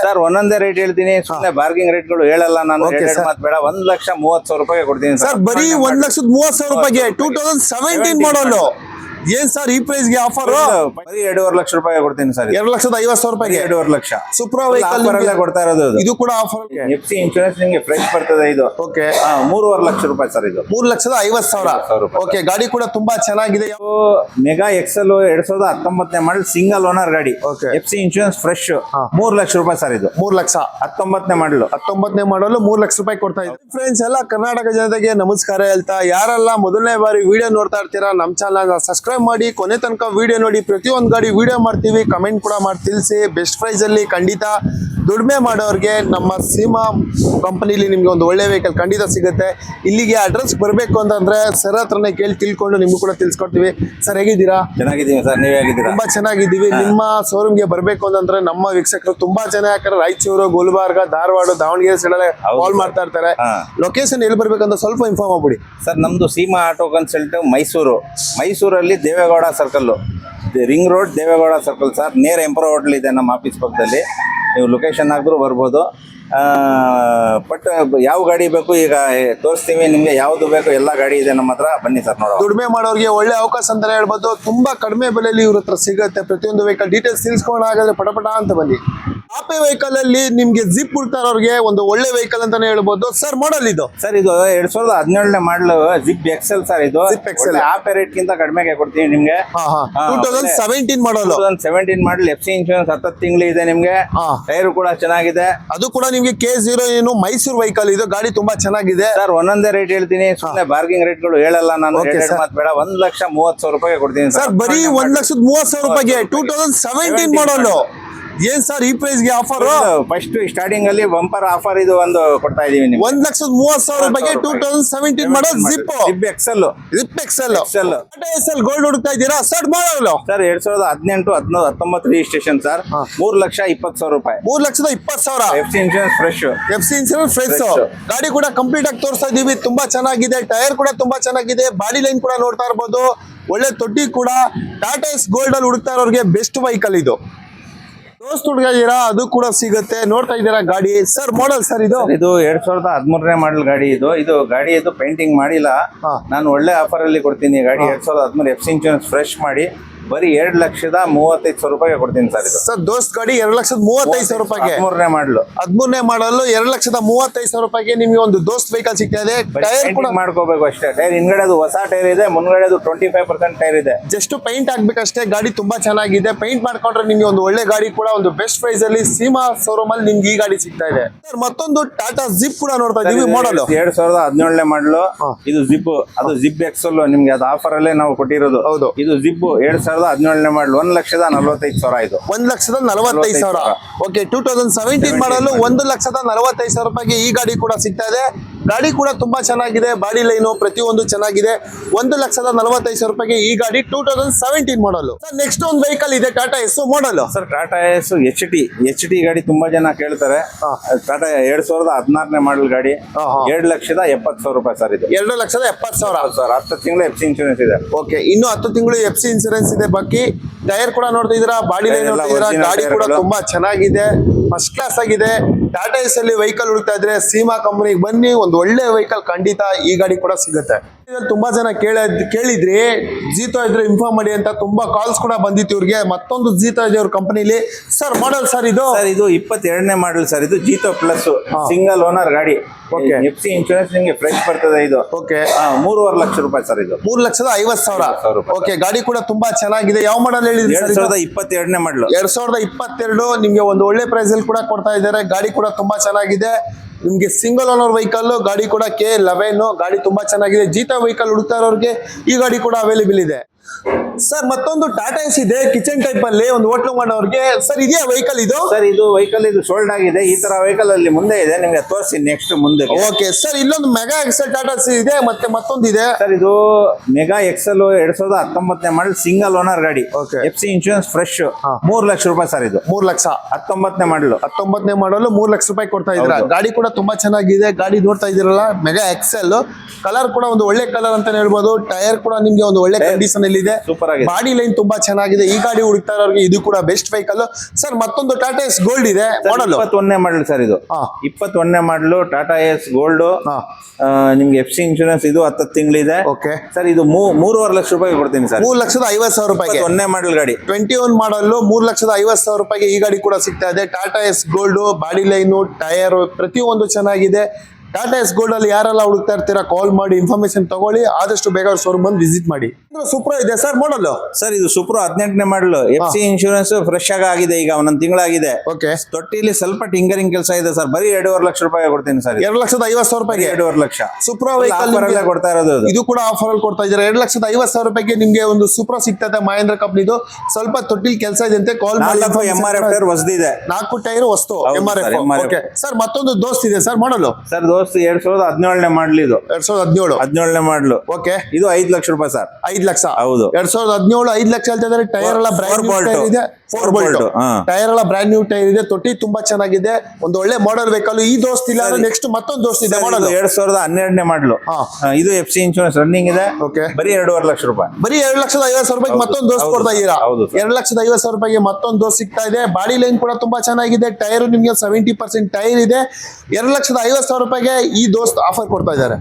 Sir ಒಂದೊಂದೇ rate ಹೇಳ್ತೀನಿ, ಸುಮ್ಮನೆ ಬಾರ್ಗಿಂಗ್ ರೇಟ್ಗಳು ಹೇಳಲ್ಲ ನಾನು. ಮಾತು ಬೇಡ, 1,30,000 ರೂಪಾಯಿಗೆ ಕೊಡ್ತೀನಿ ಸರ್. ಬರೀ 1,30,30,000 ರೂಪಾಯಿಗೆ 2017 ಮಾಡಲು. ಏನ್ ಸರ್ ಈ ಪ್ರೈಸ್ ಗೆ ಆಫರ್? ಬರೀ 2.5 ಲಕ್ಷ ರೂಪಾಯಿ ಕೊಡ್ತೀನಿ ಸರ್. 2,50,000 ರೂಪಾಯಿಗೆ 2.5 ಲಕ್ಷ ಸೂಪರ್ ವೆಹಿಕಲ್ ಕೊಡ್ತಾ ಇರೋದು. ಇದು ಕೂಡ ಆಫರ್. ಎಫ್ಸಿ ಇನ್ಶೂರೆನ್ಸ್ ನಿಮಗೆ ಫ್ರೆಶ್ ಬರ್ತದೆ ಇದು. ಓಕೆ. 3.5 ಲಕ್ಷ ರೂಪಾಯಿ ಸರ್ ಇದು. 3,50,000. ಓಕೆ. ಗಾಡಿ ಕೂಡ ತುಂಬಾ ಚೆನ್ನಾಗಿದೆ. Mega excel 2019 model single owner ಗಾಡಿ. ಎಫ್ಸಿ ಇನ್ಶೂರೆನ್ಸ್ ಫ್ರೆಶ್ 3 ಲಕ್ಷ ರೂಪಾಯಿ ಸರ್ ಇದು. 3 ಲಕ್ಷ 19ನೇ ಮಾಡಲು 3 ಲಕ್ಷ ರೂಪಾಯಿ ಕೊಡ್ತಾ ಇದ್ದಾರೆ. ಫ್ರೆಂಡ್ಸ್ ಎಲ್ಲ ಕರ್ನಾಟಕ ಜನತೆಗೆ ನಮಸ್ಕಾರ ಹೇಳ್ತಾ, ಯಾರೆಲ್ಲ ಮೊದಲನೇ ಬಾರಿ ವಿಡಿಯೋ ನೋಡ್ತಾ ಇರ್ತೀರಾ ನಮ್ಮ ಚಾನಲ್ ಸಬ್ಸ್ಕ್ರೈಬ್ ಮಾಡಿ ಕೊನೆ ತನಕ ವಿಡಿಯೋ ನೋಡಿ. ಪ್ರತಿಯೊಂದು ಗಾಡಿ ವಿಡಿಯೋ ಮಾಡ್ತೀವಿ, ಕಮೆಂಟ್ ಕೂಡ ಮಾಡಿ ತಿಳಿಸಿ. ಬೆಸ್ಟ್ ಪ್ರೈಸ್ ಅಲ್ಲಿ ಖಂಡಿತ ದುಡಿಮೆ ಮಾಡೋರಿಗೆ ನಮ್ಮ ಸೀಮಾ ಕಂಪನಿಲಿ ನಿಮ್ಗೆ ಒಂದು ಒಳ್ಳೆ ವೆಹಿಕಲ್ ಖಂಡಿತ ಸಿಗುತ್ತೆ. ಇಲ್ಲಿಗೆ ಅಡ್ರೆಸ್ ಬರಬೇಕು ಅಂತಂದ್ರೆ ಸರ್ ಹತ್ರನೇ ಕೇಳಿ ತಿಳ್ಕೊಂಡು ನಿಮ್ಗೂ ಕೂಡ ತಿಳಿಸ್ಕೊಡ್ತೀವಿ. ಸರ್ ಹೇಗಿದ್ದೀರಾ? ಚೆನ್ನಾಗಿದ್ದೀವಿ ಸರ್, ನೀವ್ ಹೇಗಿದ್ದೀರಾ? ತುಂಬಾ ಚೆನ್ನಾಗಿದ್ದೀವಿ. ನಿಮ್ಮ ಶೋರೂಮ್ಗೆ ಬರಬೇಕು ಅಂತಂದ್ರೆ ನಮ್ಮ ವೀಕ್ಷಕರು ತುಂಬಾ ಜನ ಯಾಕಂದ್ರೆ ರಾಯಚೂರು, ಗುಲ್ಬರ್ಗ, ಧಾರವಾಡ, ದಾವಣಗೆರೆ ಸೈಡ್ ಕಾಲ್ ಮಾಡ್ತಾ ಇರ್ತಾರೆ. ಲೊಕೇಶನ್ ಎಲ್ಲಿ ಬರ್ಬೇಕಂತ ಸ್ವಲ್ಪ ಇನ್ಫಾರ್ಮ್ ಮಾಡ್ಬಿಡಿ. ಸರ್ ನಮ್ದು ಸೀಮಾ ಆಟೋ ಕನ್ಸಲ್ಟ್ ಮೈಸೂರಲ್ಲಿ Devegowda circle, ring road Devegowda circle sir. ನೇರ ಎಂಪರೋ ಹೋಟೆಲ್ ಇದೆ ನಮ್ಮ ಆಫೀಸ್ ಪಕ್ಕದಲ್ಲಿ. ನೀವು ಲೊಕೇಶನ್ ಹಾಕಿದ್ರು ಬರ್ಬೋದು. ಬಟ್ ಯಾವ ಗಾಡಿ ಬೇಕು ಈಗ ತೋರಿಸ್ತೀವಿ ನಿಮ್ಗೆ, ಯಾವ್ದು ಬೇಕು ಎಲ್ಲ ಗಾಡಿ ಇದೆ ನಮ್ಮ ಹತ್ರ. ಬನ್ನಿ ಸರ್ ನೋಡೋಣ. ದುಡಿಮೆ ಮಾಡೋರಿಗೆ ಒಳ್ಳೆ ಅವಕಾಶ ಅಂತಾನೆ ಹೇಳ್ಬೋದು. ತುಂಬಾ ಕಡಿಮೆ ಬೆಲೆಯಲ್ಲಿ ಇವ್ರ ಹತ್ರ ಸಿಗುತ್ತೆ. ಪ್ರತಿಯೊಂದು ವೆಹಿಕಲ್ ಡೀಟೇಲ್ಸ್ ತಿಳಿಸ್ಕೊಂಡು ಹಾಗಾದ್ರೆ ಪಟಪಟ ಅಂತ ಬನ್ನಿ. ಆಪೆ ವೆಹಿಕಲ್ ಅಲ್ಲಿ ನಿಮ್ಗೆ ಜಿಪ್ ಹುಡ್ತಾರೋರಿಗೆ ಒಂದು ಒಳ್ಳೆ ವೆಹಿಕಲ್ ಅಂತಾನೆ ಹೇಳ್ಬೋದು. ಸರ್ ಮಾಡಲ್ ಇದು? ಸರ್ ಇದು 2017 ಮಾಡಲು ಜಿಪ್ ಎಕ್ಸೆಲ್ ಸರ್. ಇದು ಜಿಪ್ ಎಕ್ಸೆಲ್ ಆಪೆ ರೇಟ್ ಗಿಂತ ಕಡಿಮೆಗೆ ಕೊಡ್ತೀವಿ ನಿಮ್ಗೆ. 2017 ಮಾಡಲ್. 2017 ಮಾಡಲ್. ಎಫ್ಸಿ ಇನ್ಶೂರೆನ್ಸ್ 10 ತಿಂಗಳು ಇದೆ ನಿಮ್ಗೆ. ಟೈರ್ ಕೂಡ ಚೆನ್ನಾಗಿದೆ. ಅದು ಕೂಡ ನಿಮ್ಗೆ K0 ಏನು ಮೈಸೂರು ವೆಹಿಕಲ್. ಇದು ಗಾಡಿ ತುಂಬಾ ಚೆನ್ನಾಗಿದೆ ಸರ್. ಒಂದೊಂದೇ ರೇಟ್ ಹೇಳ್ತೀನಿ, ಸುಮ್ಮನೆ ಬಾರ್ಗಿಂಗ್ ರೇಟ್ಗಳು ಹೇಳಲ್ಲ ನಾನು. ಮಾತು ಬೇಡ, 1,30,000 ರೂಪಾಯಿಗೆ ಕೊಡ್ತೀನಿ ಸರ್. ಬರೀ 1,30,000 ರೂಪಾಯಿಗೆ 2017 ಮಾಡಲು. ಏನ್ ಸರ್ ಈ ಪ್ರೈಸ್ ಗೆ ಆಫರ್? ಫಸ್ಟ್ ಸ್ಟಾರ್ಟಿಂಗ್ ಅಲ್ಲಿ ಬಂಪರ್ ಆಫರ್ ಇದು ಒಂದು ಕೊಡ್ತಾ ಇದೀವಿ. 1,30,000 ರೂಪಾಯಿಗೆ 2017 ಮಾಡಲ್ ಜಿಪ್ ಎಕ್ಸೆಲ್. ಎಕ್ಸೆಲ್ ಗೋಲ್ಡ್ ಹುಡುಕ್ತಾ ಇದ್ದೀರಾ ಸರ್? ಮಾಡಲು ಸರ್ 2018, 19 ರಿಜಿಸ್ಟ್ರೇಷನ್ ಸರ್. 3,20,000 ರೂಪಾಯಿ. 3,20,000. FC insurance fresh. FC insurance fresh. ಗಾಡಿ ಕೂಡ ಕಂಪ್ಲೀಟ್ ಆಗಿ ತೋರಿಸ್ತಾ ಇದೀವಿ. ತುಂಬಾ ಚೆನ್ನಾಗಿದೆ. ಟೈರ್ ಕೂಡ ತುಂಬಾ ಚೆನ್ನಾಗಿದೆ. ಬಾಡಿ ಲೈನ್ ಕೂಡ ನೋಡ್ತಾ ಇರ್ಬೋದು. ಒಳ್ಳೆ ತೊಟ್ಟಿ ಕೂಡ. ಟಾಟಾ ಎಸ್ ಗೋಲ್ಡ್ ಅಲ್ಲಿ ಹುಡುಕ್ತಾ ಇರೋರಿಗೆ ಬೆಸ್ಟ್ ವೆಹಿಕಲ್ ಇದು. ದೋಸ್ತ್ ಹುಡುಗಿರಾ ಅದು ಕೂಡ ಸಿಗುತ್ತೆ. ನೋಡ್ತಾ ಇದ್ದೀರಾ ಗಾಡಿ. ಸರ್ ಮಾಡಲ್ ಸರ್ ಇದು? ಇದು 2013ನೇ ಮಾಡಲ್ ಗಾಡಿ ಇದು. ಇದು ಗಾಡಿ ಇದು ಪೇಂಟಿಂಗ್ ಮಾಡಿಲ್ಲ. ನಾನು ಒಳ್ಳೆ ಆಫರ್ ಅಲ್ಲಿ ಕೊಡ್ತೀನಿ ಗಾಡಿ. 2013 ಎಫ್ಸಿ ಇನ್ಶೂರೆನ್ಸ್ ಫ್ರೆಶ್ ಮಾಡಿ ಬರೀ 2,35,000 ರೂಪಾಯಿಗೆ ಕೊಡ್ತೀನಿ ಸರ್ ಇದು. ಸರ್ ದೋಸ್ತ್ ಗಾಡಿ 2,35,000 ರೂಪಾಯಿಗೆ. 13ನೇ ಮಾಡಲು 13ನೇ ಮಾಡಲು 2,35,000 ರೂಪಾಯಿಗೆ ನಿಮ್ಗೆ ಒಂದು ದೋಸ್ತ್ ವೆಹಿಕಲ್ ಸಿಗ್ತಾ ಇದೆ. ಟೈರ್ ಕೂಡ ಮಾಡ್ಕೋಬೇಕು ಅಷ್ಟೇ. ಟೈರ್ ಹಿಂದ್ಗಡೆ ಅದು ಹೊಸ ಟೈರ್ ಇದೆ, ಮುಂದ್ಗಡೆ ಅದು 25% ಟೈರ್ ಇದೆ. ಜಸ್ಟ್ ಪೈಂಟ್ ಆಗ್ಬೇಕಷ್ಟೇ. ಗಾಡಿ ತುಂಬಾ ಚೆನ್ನಾಗಿದೆ. ಪೈಂಟ್ ಮಾಡ್ಕೊಂಡ್ರೆ ನಿಮ್ಗೆ ಒಂದು ಒಳ್ಳೆ ಗಾಡಿ ಕೂಡ ಒಂದು ಬೆಸ್ಟ್ ಪ್ರೈಸ್ ಅಲ್ಲಿ ಸೀಮಾ ಶೋರೂಮ್ ಅಲ್ಲಿ ನಿಮ್ಗೆ ಈ ಗಾಡಿ ಸಿಗ್ತಾ ಇದೆ. ಸರ್ ಮತ್ತೊಂದು ಟಾಟಾ ಜಿಪ್ ಕೂಡ ನೋಡ್ತಾ ಇದೀವಿ. ಮಾಡಲ್ 2017ನೇ ಮಾಡಲು. ಇದು ಜಿಪ್. ಅದು ಜಿಪ್ ಎಕ್ಸೆಲ್ ನಿಮ್ಗೆ ಅದು ಆಫರ್ ಅಲ್ಲೇ ನಾವು ಕೊಟ್ಟಿರೋದು. ಹೌದು. ಇದು ಜಿಪ್ 2017ನೇ ಮಾಡಲು 1,45,000 ಇದು. 1,45,000. ಓಕೆ. 2017 ಮಾಡಲು 1,45,000 ರೂಪಾಯಿಗೆ ಈ ಗಾಡಿ ಕೂಡ ಸಿಗ್ತಾ ಇದೆ. ಗಾಡಿ ಕೂಡ ತುಂಬಾ ಚೆನ್ನಾಗಿದೆ. ಬಾಡಿ ಲೈನು ಪ್ರತಿಯೊಂದು ಚೆನ್ನಾಗಿದೆ. 1,45,000 ರೂಪಾಯಿಗೆ ಈ ಗಾಡಿ 2017 ಮಾಡಲು. ನೆಕ್ಸ್ಟ್ ಒಂದು ವೆಹಿಕಲ್ ಇದೆ Tata S model. Sir Tata S H T ಗಾಡಿ ತುಂಬಾ ಜನ ಕೇಳ್ತಾರೆ. ಟಾಟಾ 2016ನೇ ಮಾಡಲ್ ಗಾಡಿ. 2,70,000 ರೂಪಾಯಿ ಸರ್ ಇದು. 2,70,000 ಸರ್. 10 ತಿಂಗಳು ಎಫ್ಸಿ ಇನ್ಶೂರೆನ್ಸ್ ಇದೆ. ಓಕೆ. ಇನ್ನು 10 ತಿಂಗಳು ಎಫ್ಸಿ ಇನ್ಶೂರೆನ್ಸ್ ಇದೆ. ಬಾಕಿ ಟೈರ್ ಕೂಡ ನೋಡ್ತಾ ಇದೀರಾ. ಬಾಡಿ ಲೈನ್ ನೋಡ್ತಾ ಇದೀರಾ. ಗಾಡಿ ಕೂಡ ತುಂಬಾ ಚೆನ್ನಾಗಿದೆ. ಫಸ್ಟ್ ಕ್ಲಾಸ್ ಆಗಿದೆ. ಟಾಟಾ ಎಸ್ ಅಲ್ಲಿ ವೆಹಿಕಲ್ ಹುಡುಕ್ತಾ ಇದ್ರೆ ಸೀಮಾ ಕಂಪನಿಗೆ ಬನ್ನಿ. ಒಂದು ಒಳ್ಳೆ ವೆಹಿಕಲ್ ಖಂಡಿತ ಈ ಗಾಡಿ ಕೂಡ ಸಿಗುತ್ತೆ. ತುಂಬಾ ಜನ ಕೇಳಿದ್ರಿ ಜೀತೋ ಇದ್ರೆ ಇನ್ಫಾರ್ಮ್ ಮಾಡಿ ಅಂತ. ತುಂಬಾ ಕಾಲ್ಸ್ ಕೂಡ ಬಂದಿತ್ತು ಇವ್ರಿಗೆ. ಮತ್ತೊಂದು ಜೀತೋ ಇದೆ ಅವ್ರ ಕಂಪನಿಲಿ. ಸರ್ ಮಾಡಲ್ ಸರ್ ಇದು? ಸರ್ ಇದು 22ನೇ ಮಾಡಲ್ ಸರ್. ಇದು ಜೀತೋ ಪ್ಲಸ್ ಸಿಂಗಲ್ ಓನರ್ ಗಾಡಿ. ಎಫ್ಸಿ ಇನ್ಶೂರೆನ್ಸ್ ನಿಮಗೆ ಫ್ರೆಶ್ ಬರ್ತದೆ ಇದು. ಓಕೆ. 3.5 ಲಕ್ಷ ರೂಪಾಯಿ ಸರ್ ಇದು. 3,50,000. ಓಕೆ. ಗಾಡಿ ಕೂಡ ತುಂಬಾ ಚೆನ್ನಾಗಿದೆ. ಯಾವ ಮಾಡಲ್ ಹೇಳಿದ್ರಿ? 2022ನೇ ಮಾಡಲು. 2022 ನಿಮ್ಗೆ ಒಂದು ಒಳ್ಳೆ ಪ್ರೈಸ್ ಅಲ್ಲಿ ಕೂಡ ಕೊಡ್ತಾ ಇದ್ದಾರೆ. ಗಾಡಿ ಕೂಡ ತುಂಬಾ ಚೆನ್ನಾಗಿದೆ. ನಿಮ್ಗೆ ಸಿಂಗಲ್ ಓನರ್ ವೆಹಿಕಲ್. ಗಾಡಿ ಕೂಡ K11. ಗಾಡಿ ತುಂಬಾ ಚೆನ್ನಾಗಿದೆ. ಜೀತಾ ವೆಹಿಕಲ್ ಹುಡುಕ್ತಾ ಇರೋರಿಗೆ ಈ ಗಾಡಿ ಕೂಡ ಅವೈಲೇಬಲ್ ಇದೆ. ಸರ್ ಮತ್ತೊಂದು ಟಾಟಾ ಎಸ್ ಇದೆ ಕಿಚನ್ ಟೈಪ್ ಅಲ್ಲಿ ಒಂದು ಹೋಟ್ಲು ಮಾಡೋರಿಗೆ. ಸರ್ ಇದೆಯಾ ವೆಹಿಕಲ್ ಇದು? ಸರ್ ಇದು ವೆಹಿಕಲ್ ಇದು ಸೋಲ್ಡ್ ಆಗಿದೆ. ಈ ತರ ವೆಹಿಕಲ್ ಅಲ್ಲಿ ಮುಂದೆ ಇದೆ, ನಿಮ್ಗೆ ತೋರಿಸಿ ನೆಕ್ಸ್ಟ್ ಮುಂದೆ. Okay sir. ಇಲ್ಲೊಂದು ಮೆಗಾ ಎಕ್ಸೆಲ್ ಟಾಟಾ ಎಸ್ ಇದೆ, ಮತ್ತೆ ಮತ್ತೊಂದು ಇದೆ ಸರ್. ಇದು ಮೆಗಾ ಎಕ್ಸೆಲ್ 2019ನೇ ಮಾಡಲ್ ಸಿಂಗಲ್ ಓನರ್ ಗಾಡಿ. ಎಫ್ಸಿ ಇನ್ಶೂರೆನ್ಸ್ ಫ್ರೆಶ್ 3 ಲಕ್ಷ ರೂಪಾಯಿ ಸರ್ ಇದು. 3 ಲಕ್ಷ. 19ನೇ ಮಾಡಲು. 19ನೇ ಮಾಡಲು 3 ಲಕ್ಷ ರೂಪಾಯಿ ಕೊಡ್ತಾ ಇದ್ರ. ಗಾಡಿ ಕೂಡ ತುಂಬಾ ಚೆನ್ನಾಗಿದೆ. ಗಾಡಿ ನೋಡ್ತಾ ಇದೀರಲ್ಲ ಮೆಗಾ ಎಕ್ಸೆಲ್. ಕಲರ್ ಕೂಡ ಒಂದು ಒಳ್ಳೆ ಕಲರ್ ಅಂತಾನೆ ಹೇಳ್ಬೋದು. ಟೈರ್ ಕೂಡ ನಿಮ್ಗೆ ಒಂದು ಒಳ್ಳೆ ಕಂಡೀಷನ್ ಅಲ್ಲಿ ಇದೆ, ಸೂಪರ್ ಆಗಿದೆ. ಬಾಡಿ ಲೈನ್ ತುಂಬಾ ಚೆನ್ನಾಗಿದೆ. ಈ ಗಾಡಿ ಹುಡುಕ್ತಾ ಇರೋರಿಗೆ ಇದು ಕೂಡ ಬೆಸ್ಟ್ ವೆಹಿಕಲ್. ಸರ್ ಮತ್ತೊಂದು ಟಾಟಾ ಎಸ್ ಗೋಲ್ಡ್ ಇದೆ ಮಾಡಲ್, 21ನೇ ಮಾಡಲ್ ಸರ್ ಇದು. ಹಾ. 21ನೇ ಮಾಡಲು ಟಾಟಾ ಎಸ್ ಗೋಲ್ಡ್. ಹಾ. ನಿಮ್ಗೆ FC ಇನ್ಶೂರೆನ್ಸ್ ಇದು 10 ತಿಂಗಳಿದೆ ಓಕೆ ಸರ್. ಇದು 3.5 ಲಕ್ಷ ರೂಪಾಯಿ ಕೊಡ್ತೀನಿ ಸರ್. 3,50,000 ರೂಪಾಯಿಗೆ 21ನೇ ಮಾಡಲ್ ಗಾಡಿ, 21 ಮಾಡಲ್ 3,50,000 ರೂಪಾಯಿಗೆ ಈ ಗಾಡಿ ಕೂಡ ಸಿಗ್ತಾ ಇದೆ. Tata ace gold, body line, tyre ಪ್ರತಿಯೊಂದು ಚೆನ್ನಾಗಿದೆ. ಟಾಟಾ ಎಸ್ ಗೋಲ್ಡ್ ಅಲ್ಲಿ ಯಾರೆಲ್ಲ ಹುಡುಕ್ತಾ ಇರ್ತೀರಾ ಕಾಲ್ ಮಾಡಿ ಇನ್ಫಾರ್ಮೇಶನ್ ತಗೊಳ್ಳಿ. ಆದಷ್ಟು ಬೇಗ ಶೋರೂಮ್ ಬಂದು ವಿಸಿಟ್ ಮಾಡಿ. ಸೂಪರ್ ಇದೆ ಸರ್ ಮಾಡಲ್. ಸರ್ ಇದು ಸೂಪರ್ 18ನೇ ಮಾಡಲು. FC ಇನ್ಶೂರೆನ್ಸ್ ಫ್ರೆಶ್ ಆಗಿದೆ, ಈಗ ಒಂದೊಂದು ತಿಂಗಳಾಗಿದೆ. ಓಕೆ ತೊಟ್ಟಿಲಿ ಸ್ವಲ್ಪ ಟಿಂಕರಿಂಗ್ ಕೆಲಸ ಇದೆ ಸರ್. ಬರೀ 2.5 ಲಕ್ಷ ರೂಪಾಯಿ ಕೊಡ್ತೀನಿ ಸರ್. 2,50,000 ರೂಪಾಯಿಗೆ 2.5 ಲಕ್ಷ ಸೂಪರ್ ಆಫರ್ ಅಲ್ಲೇ ಕೊಡ್ತಾ ಇರೋದು ಇದು. ಇದು ಕೂಡ ಆಫರ್ ಅಲ್ಲಿ ಕೊಡ್ತಾ ಇದ್ದಾರೆ. 2,50,000 ರೂಪಾಯಿಗೆ ನಿಮ್ಗೆ ಒಂದು ಸೂಪರ್ ಸಿಗ್ತದೆ ಮಹೇಂದ್ರ ಕಂಪ್ನಿದು. ಸ್ವಲ್ಪ ತೊಟ್ಟಿಲ್ ಕೆಲಸ ಇದೆ ಅಂತ ಕಾಲ್ ಮಾಡಿ. 4 MRF ಟೈರ್ ಹೊಸದಿದೆ, 4 ಟೈರ್ ವಸ್ತು ಹೌದು MRF. Sir, MRF. Okay sir ಮತ್ತೊಂದು ದೋಸ್ತ್ ಇದೆ ಸರ್ ಮಾಡಲು. ಸರ್ ದೋಸ್ತ್ 2017ನೇ ಮಾಡಲ್ ಇದು. 17ನೇ ಮಾಡಲು. ಓಕೆ ಇದು 5 ಲಕ್ಷ ರೂಪಾಯಿ ಸರ್. 5 ಲಕ್ಷ. ಹೌದು. 2017 5 ಲಕ್ಷ ಹೇಳ್ತಾ ಇದ್ದಾರೆ. ಟೈರ್ ಎಲ್ಲ ಬ್ರ್ಯಾಂಡ್ ನ್ಯೂ ಟೈರ್ ಇದೆ. 4 ಬೋಲ್ಟ್ ಟೈರ್ ಎಲ್ಲ ಬ್ರ್ಯಾಂಡ್ ನ್ಯೂ ಟೈರ್ ಇದೆ. ತೊಟ್ಟಿ ತುಂಬಾ ಚೆನ್ನಾಗಿದೆ. ಒಂದು ಒಳ್ಳೆ ಮಾಡಲ್ ಬೇಕಲ್ಲ. ಈ ದೋಸ್ತ್ ಇಲ್ಲ ಅಂದ್ರೆ ನೆಕ್ಸ್ಟ್ ಮತ್ತೊಂದು ದೋಸ್ತ್ ಇದೆ ಮಾಡಲ್. 2012ನೇ ಮಾಡಲು. ಇದು FC ಇನ್ಶೂರೆನ್ಸ್ ರನ್ನಿಂಗ್ ಇದೆ. ಓಕೆ ಬರೀ 2.5 ಲಕ್ಷ ರೂಪಾಯಿ. ಬರೀ 2,50,000 ರೂಪಾಯಿಗೆ ಮತ್ತೊಂದು ದೋಸ್ತ್ ಕೊಡ್ತಾ ಇದ್ದೀರಾ. 2,50,000 ರೂಪಾಯಿಗೆ ಮತ್ತೊಂದು ದೋಸ್ತ್ ಸಿಗ್ತಾ ಇದೆ. ಬಾಡಿ ಲೈನ್ ಕೂಡ ತುಂಬಾ ಚೆನ್ನಾಗಿದೆ. ಟೈರ್ ನಿಮ್ಗೆ 70% ಟೈರ್ ಇದೆ. 2,50,000 ರೂಪಾಯಿಗೆ ಈ ದೋಸ್ತ್ ಆಫರ್ ಕೊಡ್ತಾ ಇದ್ದಾರೆ.